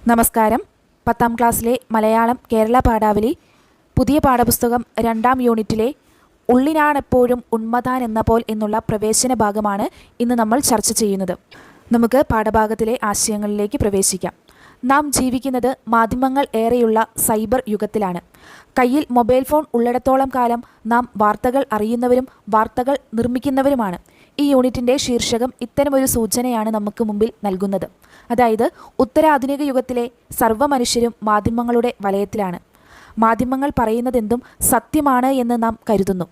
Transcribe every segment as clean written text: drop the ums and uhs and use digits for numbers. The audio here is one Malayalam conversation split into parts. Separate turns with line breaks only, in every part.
നമസ്കാരം. 10ാം ക്ലാസ്സിലെ മലയാളം കേരള പാഠാവലി പുതിയ പാഠപുസ്തകം 2ാം യൂണിറ്റിലെ ഉള്ളിനാണെപ്പോഴും ഉന്മതാൻ എന്ന പോൽ എന്നുള്ള പ്രവേശന ഭാഗമാണ് ഇന്ന് നമ്മൾ ചർച്ച ചെയ്യുന്നത്. നമുക്ക് പാഠഭാഗത്തിലെ ആശയങ്ങളിലേക്ക് പ്രവേശിക്കാം. നാം ജീവിക്കുന്നത് മാധ്യമങ്ങൾ ഏറെയുള്ള സൈബർ യുഗത്തിലാണ്. കയ്യിൽ മൊബൈൽ ഫോൺ ഉള്ളിടത്തോളം കാലം നാം വാർത്തകൾ അറിയുന്നവരും വാർത്തകൾ നിർമ്മിക്കുന്നവരുമാണ്. ഈ യൂണിറ്റിൻ്റെ ശീർഷകം ഇത്തരമൊരു സൂചനയാണ് നമുക്ക് മുമ്പിൽ നൽകുന്നത്. അതായത് ഉത്തരാധുനിക യുഗത്തിലെ സർവ്വ മനുഷ്യരും മാധ്യമങ്ങളുടെ വലയത്തിലാണ്. മാധ്യമങ്ങൾ പറയുന്നതെന്തും സത്യമാണ് എന്ന് നാം കരുതുന്നു.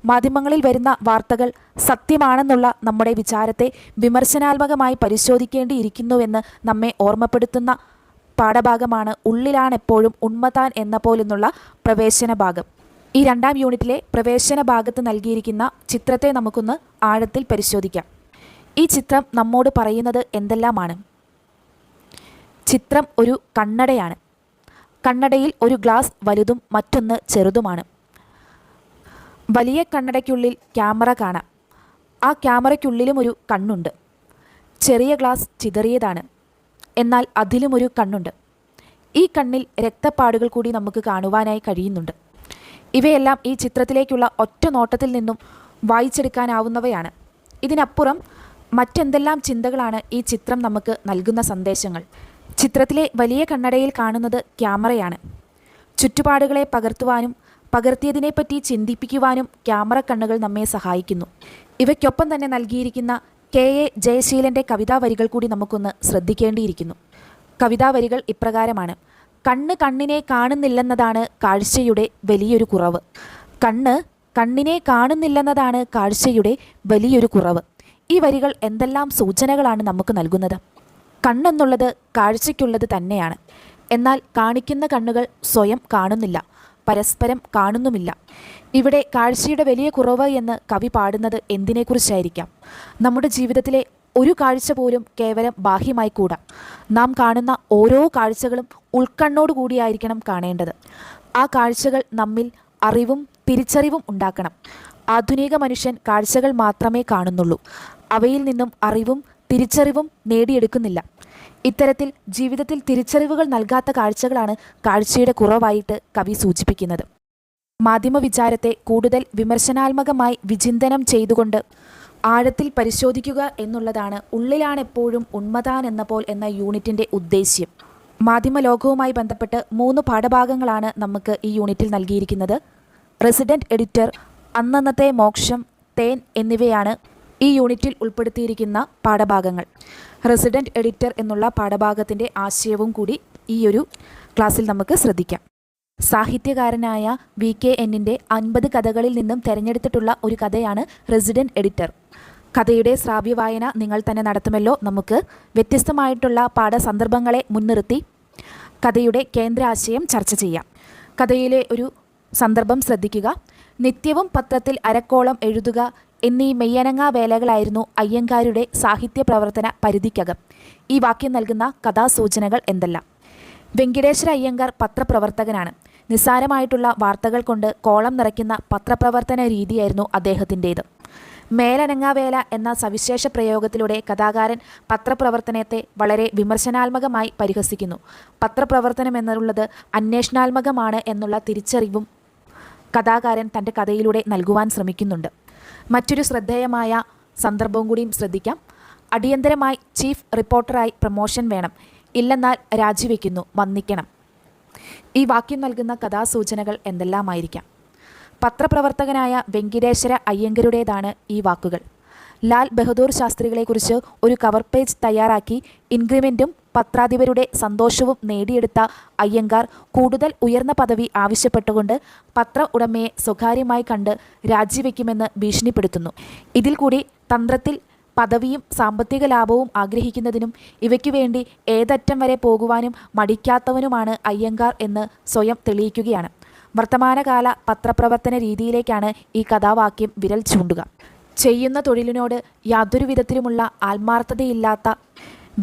മാധ്യമങ്ങളിൽ വരുന്ന വാർത്തകൾ സത്യമാണെന്നുള്ള നമ്മുടെ വിചാരത്തെ വിമർശനാത്മകമായി പരിശോധിക്കേണ്ടിയിരിക്കുന്നുവെന്ന് നമ്മെ ഓർമ്മപ്പെടുത്തുന്ന പാഠഭാഗമാണ് ഉള്ളിലാണെപ്പോഴും ഉന്മതാൻ എന്ന പോലെന്നുള്ള പ്രവേശന ഭാഗം. ഈ 2ാം യൂണിറ്റിലെ പ്രവേശന ഭാഗത്ത് നൽകിയിരിക്കുന്ന ചിത്രത്തെ നമുക്കൊന്ന് ആഴത്തിൽ പരിശോധിക്കാം. ഈ ചിത്രം നമ്മോട് പറയുന്നത് എന്തെല്ലാമാണ്? ചിത്രം ഒരു കണ്ണടയാണ്. കണ്ണടയിൽ ഒരു ഗ്ലാസ് വലുതും മറ്റൊന്ന് ചെറുതുമാണ്. വലിയ കണ്ണടയ്ക്കുള്ളിൽ ക്യാമറ കാണാം. ആ ക്യാമറയ്ക്കുള്ളിലും ഒരു കണ്ണുണ്ട്. ചെറിയ ഗ്ലാസ് ചിതറിയതാണ്, എന്നാൽ അതിലും ഒരു കണ്ണുണ്ട്. ഈ കണ്ണിൽ രക്തപ്പാടുകൾ കൂടി നമുക്ക് കാണുവാനായി കഴിയുന്നുണ്ട്. ഇവയെല്ലാം ഈ ചിത്രത്തിലേക്കുള്ള ഒറ്റ നോട്ടത്തിൽ നിന്നും വായിച്ചെടുക്കാനാവുന്നവയാണ്. ഇതിനപ്പുറം മറ്റെന്തെല്ലാം ചിന്തകളാണ് ഈ ചിത്രം നമുക്ക് നൽകുന്ന സന്ദേശങ്ങൾ? ചിത്രത്തിലെ വലിയ കണ്ണടയിൽ കാണുന്നത് ക്യാമറയാണ്. ചുറ്റുപാടുകളെ പകർത്തുവാനും പകർത്തിയതിനെപ്പറ്റി ചിന്തിപ്പിക്കുവാനും ക്യാമറ കണ്ണുകൾ നമ്മെ സഹായിക്കുന്നു. ഇവയ്ക്കൊപ്പം തന്നെ നൽകിയിരിക്കുന്ന KA ജയശീലൻ്റെ കവിതാ വരികൾ കൂടി നമുക്കൊന്ന് ശ്രദ്ധിക്കേണ്ടിയിരിക്കുന്നു. കവിതാ വരികൾ ഇപ്രകാരമാണ്: കണ്ണ് കണ്ണിനെ കാണുന്നില്ലെന്നതാണ് കാഴ്ചയുടെ വലിയൊരു കുറവ്. കണ്ണിനെ കാണുന്നില്ലെന്നതാണ് കാഴ്ചയുടെ വലിയൊരു കുറവ്. ഈ വരികൾ എന്തെല്ലാം സൂചനകളാണ് നമുക്ക് നൽകുന്നത്? കണ്ണെന്നുള്ളത് കാഴ്ചയ്ക്കുള്ളത് തന്നെയാണ്. എന്നാൽ കാണിക്കുന്ന കണ്ണുകൾ സ്വയം കാണുന്നില്ല, പരസ്പരം കാണുന്നുമില്ല. ഇവിടെ കാഴ്ചയുടെ വലിയ കുറവ് എന്ന് കവി പാടുന്നത് എന്തിനെക്കുറിച്ചായിരിക്കാം? നമ്മുടെ ജീവിതത്തിലെ ഒരു കാഴ്ച പോലും കേവലം ബാഹ്യമായി കൂടാ. നാം കാണുന്ന ഓരോ കാഴ്ചകളും ഉൾക്കണ്ണോടുകൂടിയായിരിക്കണം കാണേണ്ടത്. ആ കാഴ്ചകൾ നമ്മിൽ അറിവും തിരിച്ചറിവും ഉണ്ടാക്കണം. ആധുനിക മനുഷ്യൻ കാഴ്ചകൾ മാത്രമേ കാണുന്നുള്ളൂ. അവയിൽ നിന്നും അറിവും തിരിച്ചറിവും നേടിയെടുക്കുന്നില്ല. ഇത്തരത്തിൽ ജീവിതത്തിൽ തിരിച്ചറിവുകൾ നൽകാത്ത കാഴ്ചകളാണ് കാഴ്ചയുടെ കുറവായിട്ട് കവി സൂചിപ്പിക്കുന്നത്. മാധ്യമ വിചാരത്തെ കൂടുതൽ വിമർശനാത്മകമായി വിചിന്തനം ചെയ്തുകൊണ്ട് ആഴത്തിൽ പരിശോധിക്കുക എന്നുള്ളതാണ് ഉള്ളിലാണെപ്പോഴും ഉന്മതാൻ എന്ന പോൽ എന്ന യൂണിറ്റിൻ്റെ ഉദ്ദേശ്യം. മാധ്യമ ലോകവുമായി ബന്ധപ്പെട്ട് 3 പാഠഭാഗങ്ങളാണ് നമുക്ക് ഈ യൂണിറ്റിൽ നൽകിയിരിക്കുന്നത്. റെസിഡൻറ്റ് എഡിറ്റർ, അന്നന്നത്തെ മോക്ഷം, തേൻ എന്നിവയാണ് ഈ യൂണിറ്റിൽ ഉൾപ്പെടുത്തിയിരിക്കുന്ന പാഠഭാഗങ്ങൾ. റെസിഡൻറ്റ് എഡിറ്റർ എന്നുള്ള പാഠഭാഗത്തിൻ്റെ ആശയവും കൂടി ഈ ഒരു ക്ലാസ്സിൽ നമുക്ക് ശ്രദ്ധിക്കാം. സാഹിത്യകാരനായ VKNൻ്റെ 50 കഥകളിൽ നിന്നും തിരഞ്ഞെടുത്തിട്ടുള്ള ഒരു കഥയാണ് റെസിഡൻറ്റ് എഡിറ്റർ. കഥയുടെ ശ്രാവ്യവായന നിങ്ങൾ തന്നെ നടത്തുമല്ലോ. നമുക്ക് വ്യത്യസ്തമായിട്ടുള്ള പാഠസന്ദർഭങ്ങളെ മുൻനിർത്തി കഥയുടെ കേന്ദ്രാശയം ചർച്ച ചെയ്യാം. കഥയിലെ ഒരു സന്ദർഭം ശ്രദ്ധിക്കുക. നിത്യവും പത്രത്തിൽ അരക്കോളം എഴുതുക എന്നീ മെയ്യനങ്ങാ വേലകളായിരുന്നു അയ്യങ്കാരുടെ സാഹിത്യ പ്രവർത്തന പരിധിക്കകം. ഈ വാക്യം നൽകുന്ന കഥാസൂചനകൾ എന്തെല്ലാം? വെങ്കിടേശ്വര അയ്യങ്കാർ പത്രപ്രവർത്തകനാണ്. നിസ്സാരമായിട്ടുള്ള വാർത്തകൾ കൊണ്ട് കോളം നിറയ്ക്കുന്ന പത്രപ്രവർത്തന രീതിയായിരുന്നു അദ്ദേഹത്തിൻ്റേത്. മേലനങ്ങാവേല എന്ന സവിശേഷ പ്രയോഗത്തിലൂടെ കഥാകാരൻ പത്രപ്രവർത്തനത്തെ വളരെ വിമർശനാത്മകമായി പരിഹസിക്കുന്നു. പത്രപ്രവർത്തനം എന്നുള്ളത് അന്വേഷണാത്മകമാണ് എന്നുള്ള തിരിച്ചറിവും കഥാകാരൻ തൻ്റെ കഥയിലൂടെ നൽകുവാൻ ശ്രമിക്കുന്നുണ്ട്. മറ്റൊരു ശ്രദ്ധേയമായ സന്ദർഭവും കൂടിയും ശ്രദ്ധിക്കാം. അടിയന്തരമായി ചീഫ് റിപ്പോർട്ടറായി പ്രമോഷൻ വേണം, ഇല്ലെന്നാൽ രാജിവെക്കുന്നു, വന്ദിക്കണം. ഈ വാക്യം നൽകുന്ന കഥാസൂചനകൾ എന്തെല്ലാമായിരിക്കാം? പത്രപ്രവർത്തകനായ വെങ്കിടേശ്വര അയ്യങ്കരുടേതാണ് ഈ വാക്കുകൾ. ലാൽ ബഹദൂർ ശാസ്ത്രികളെക്കുറിച്ച് ഒരു കവർ പേജ് തയ്യാറാക്കി ഇൻക്രിമെൻറ്റും പത്രാധിപരുടെ സന്തോഷവും നേടിയെടുത്ത അയ്യങ്കാർ കൂടുതൽ ഉയർന്ന പദവി ആവശ്യപ്പെട്ടുകൊണ്ട് പത്ര ഉടമയെ സ്വകാര്യമായി കണ്ട് രാജിവെക്കുമെന്ന് ഭീഷണിപ്പെടുത്തുന്നു. ഇതിൽ കൂടി തന്ത്രത്തിൽ പദവിയും സാമ്പത്തിക ലാഭവും ആഗ്രഹിക്കുന്നതിനും ഇവയ്ക്കു വേണ്ടി ഏതറ്റം വരെ പോകുവാനും മടിക്കാത്തവനുമാണ് അയ്യങ്കാർ എന്ന് സ്വയം തെളിയിക്കുകയാണ്. വർത്തമാനകാല പത്രപ്രവർത്തന രീതിയിലേക്കാണ് ഈ കഥാവാക്യം വിരൽ ചൂണ്ടുക. ചെയ്യുന്ന തൊഴിലിനോട് യാതൊരു വിധത്തിലുമുള്ള ആത്മാർത്ഥതയില്ലാത്ത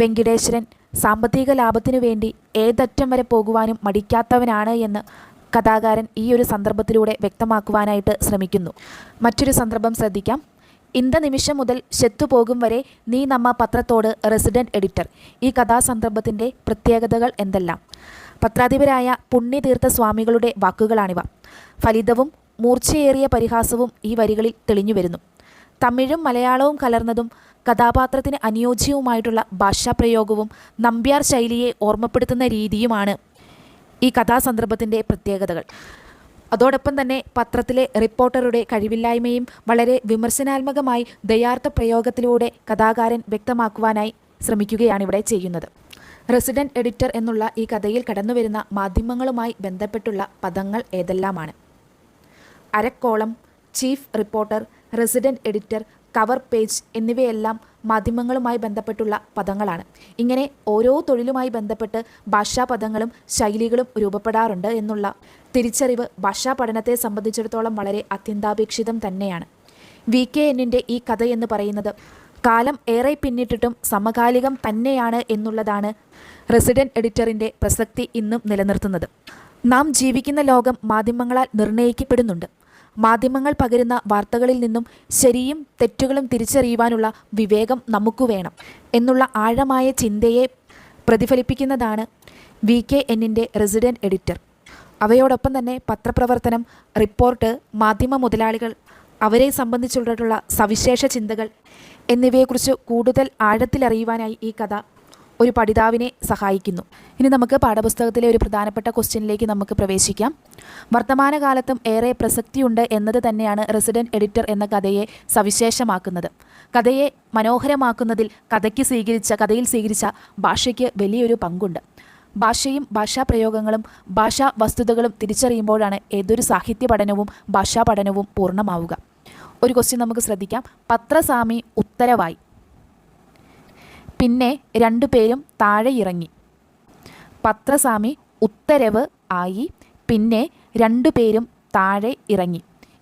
വെങ്കിടേശ്വരൻ സാമ്പത്തിക ലാഭത്തിനു വേണ്ടി ഏതറ്റം വരെ പോകുവാനും മടിക്കാത്തവനാണ് എന്ന് കഥാകാരൻ ഈ ഒരു സന്ദർഭത്തിലൂടെ വ്യക്തമാക്കുവാനായിട്ട് ശ്രമിക്കുന്നു. മറ്റൊരു സന്ദർഭം ശ്രദ്ധിക്കാം. ഇന്ത നിമിഷം മുതൽ ശെത്തുപോകും വരെ നീ നമ്മ പത്രത്തോട് റെസിഡന്റ് എഡിറ്റർ. ഈ കഥാസന്ദർഭത്തിൻ്റെ പ്രത്യേകതകൾ എന്തെല്ലാം? പത്രാധിപരായ പുണ്യതീർത്ഥ സ്വാമികളുടെ വാക്കുകളാണിവ. ഫലിതവും മൂർച്ചയേറിയ പരിഹാസവും ഈ വരികളിൽ തെളിഞ്ഞുവരുന്നു. തമിഴും മലയാളവും കലർന്നതും കഥാപാത്രത്തിന് അനുയോജ്യവുമായിട്ടുള്ള ഭാഷാപ്രയോഗവും നമ്പ്യാർ ശൈലിയെ ഓർമ്മപ്പെടുത്തുന്ന രീതിയുമാണ് ഈ കഥാസന്ദർഭത്തിൻ്റെ പ്രത്യേകതകൾ. അതോടൊപ്പം തന്നെ പത്രത്തിലെ റിപ്പോർട്ടറുടെ കഴിവില്ലായ്മയും വളരെ വിമർശനാത്മകമായി ദയാർത്ഥ പ്രയോഗത്തിലൂടെ കഥാകാരൻ വ്യക്തമാക്കുവാനായി ശ്രമിക്കുകയാണ് ഇവിടെ ചെയ്യുന്നത്. റെസിഡന്റ് എഡിറ്റർ എന്നുള്ള ഈ കഥയിൽ കടന്നുവരുന്ന മാധ്യമങ്ങളുമായി ബന്ധപ്പെട്ടുള്ള പദങ്ങൾ ഏതെല്ലാമാണ്? അരക്കോളം, chief reporter, resident editor, cover page എന്നിവയെല്ലാം മാധ്യമങ്ങളുമായി ബന്ധപ്പെട്ടുള്ള പദങ്ങളാണ്. ഇങ്ങനെ ഓരോ തൊഴിലുമായി ബന്ധപ്പെട്ട് ഭാഷാപദങ്ങളും ശൈലികളും രൂപപ്പെടാറുണ്ട് എന്നുള്ള തിരിച്ചറിവ് ഭാഷാ പഠനത്തെ സംബന്ധിച്ചിടത്തോളം വളരെ അത്യന്താപേക്ഷിതം തന്നെയാണ്. VKNൻ്റെ ഈ കഥയെന്ന് പറയുന്നത് കാലം ഏറെ പിന്നിട്ടിട്ടും സമകാലികം തന്നെയാണ് എന്നുള്ളതാണ് റെസിഡന്റ് എഡിറ്ററിൻ്റെ പ്രസക്തി ഇന്നും നിലനിർത്തുന്നത്. നാം ജീവിക്കുന്ന ലോകം മാധ്യമങ്ങളാൽ നിർണ്ണയിക്കപ്പെടുന്നുണ്ട്. മാധ്യമങ്ങൾ പകരുന്ന വാർത്തകളിൽ നിന്നും ശരിയും തെറ്റുകളും തിരിച്ചറിയുവാനുള്ള വിവേകം നമുക്ക് വേണം എന്നുള്ള ആഴമായ ചിന്തയെ പ്രതിഫലിപ്പിക്കുന്നതാണ് VKNൻ്റെ റെസിഡന്റ് എഡിറ്റർ. അവയോടൊപ്പം തന്നെ പത്രപ്രവർത്തനം, റിപ്പോർട്ട്, മാധ്യമ മുതലാളികൾ, അവരെ സംബന്ധിച്ചുള്ള സവിശേഷ ചിന്തകൾ എന്നിവയെക്കുറിച്ച് കൂടുതൽ ആഴത്തിലറിയുവാനായി ഈ കഥ ഒരു പഠിതാവിനെ സഹായിക്കുന്നു. ഇനി നമുക്ക് പാഠപുസ്തകത്തിലെ ഒരു പ്രധാനപ്പെട്ട ക്വസ്റ്റ്യനിലേക്ക് നമുക്ക് പ്രവേശിക്കാം. വർത്തമാനകാലത്തും ഏറെ പ്രസക്തിയുണ്ട് എന്നത് തന്നെയാണ് റെസിഡന്റ് എഡിറ്റർ എന്ന കഥയെ സവിശേഷമാക്കുന്നത്. കഥയെ മനോഹരമാക്കുന്നതിൽ കഥയിൽ സ്വീകരിച്ച ഭാഷയ്ക്ക് വലിയൊരു പങ്കുണ്ട്. ഭാഷയും ഭാഷാപ്രയോഗങ്ങളും ഭാഷാ വസ്തുതകളും തിരിച്ചറിയുമ്പോഴാണ് ഏതൊരു സാഹിത്യ പഠനവും ഭാഷാ പഠനവും പൂർണ്ണമാവുക. ഒരു ക്വസ്റ്റ്യൻ നമുക്ക് ശ്രദ്ധിക്കാം. പത്രസ്വാമി ഉത്തരവായി, പിന്നെ രണ്ടുപേരും താഴെ ഇറങ്ങി. പത്രസ്വാമി ഉത്തരവ് ആയി, പിന്നെ രണ്ടുപേരും താഴെ ഇറങ്ങി.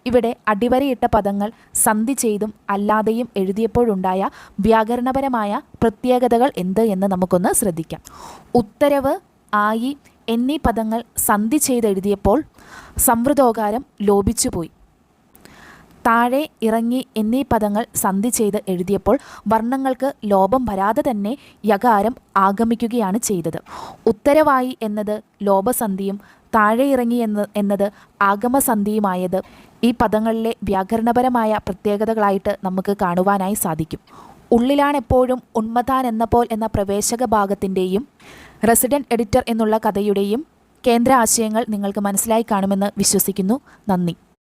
ഇവിടെ അടിവരയിട്ട പദങ്ങൾ സന്ധി ചെയ്തും അല്ലാതെയും എഴുതിയപ്പോഴുണ്ടായ വ്യാകരണപരമായ പ്രത്യേകതകൾ എന്ത് എന്ന് നമുക്കൊന്ന് ശ്രദ്ധിക്കാം. ഉത്തരവ്, ആയി എന്നീ പദങ്ങൾ സന്ധി ചെയ്തെഴുതിയപ്പോൾ സംവൃതോകാരം ലോപിച്ചുപോയി. താഴെ, ഇറങ്ങി എന്നീ പദങ്ങൾ സന്ധി ചെയ്ത് എഴുതിയപ്പോൾ വർണ്ണങ്ങൾക്ക് ലോപം വരാതെ തന്നെ യകാരം ആഗമിക്കുകയാണ് ചെയ്തത്. ഉത്തരവായി എന്നത് ലോപസന്ധിയും താഴെ ഇറങ്ങി എന്നത് ആഗമസന്ധിയുമായത് ഈ പദങ്ങളിലെ വ്യാകരണപരമായ പ്രത്യേകതകളായിട്ട് നമുക്ക് കാണുവാനായി സാധിക്കും. ഉള്ളിലാണെപ്പോഴും ഉന്മതാൻ എന്നപ്പോൾ എന്ന പ്രവേശക ഭാഗത്തിൻ്റെയും റെസിഡന്റ് എഡിറ്റർ എന്നുള്ള കഥയുടെയും കേന്ദ്ര ആശയങ്ങൾ നിങ്ങൾക്ക് മനസ്സിലായി കാണുമെന്ന് വിശ്വസിക്കുന്നു. നന്ദി.